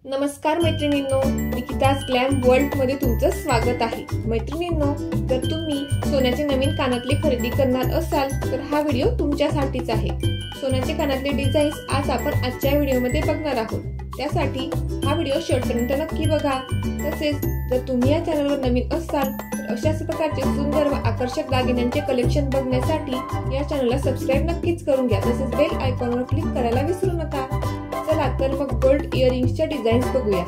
नमस्कार मैत्रिणींनो, Nikita's glam world मध्ये तुमचं स्वागत आहे। मैत्रिणींनो, जर तुम्ही सोन्याचे नवीन कानातले खरेदी करणार असाल तर हा व्हिडिओ तुमच्यासाठीच आहे। सोन्याचे कानातले डिझाईन्स आज आपण आजच्या व्हिडिओमध्ये बघणार आहोत। त्यासाठी हा व्हिडिओ शेवटपर्यंत नक्की बघा। तसेच जर तुम्ही या चॅनलवर नवीन असाल तर अशाच प्रकारचे सुंदर व आकर्षक दागिन्यांचे कलेक्शन बघण्यासाठी या चॅनलला सबस्क्राइब नक्कीच करून घ्या। तसेच बेल आयकॉनवर क्लिक करायला विसरू नका। चला तर मग गोल्ड इयरिंग्सच्या डिझाईन्स बघूया।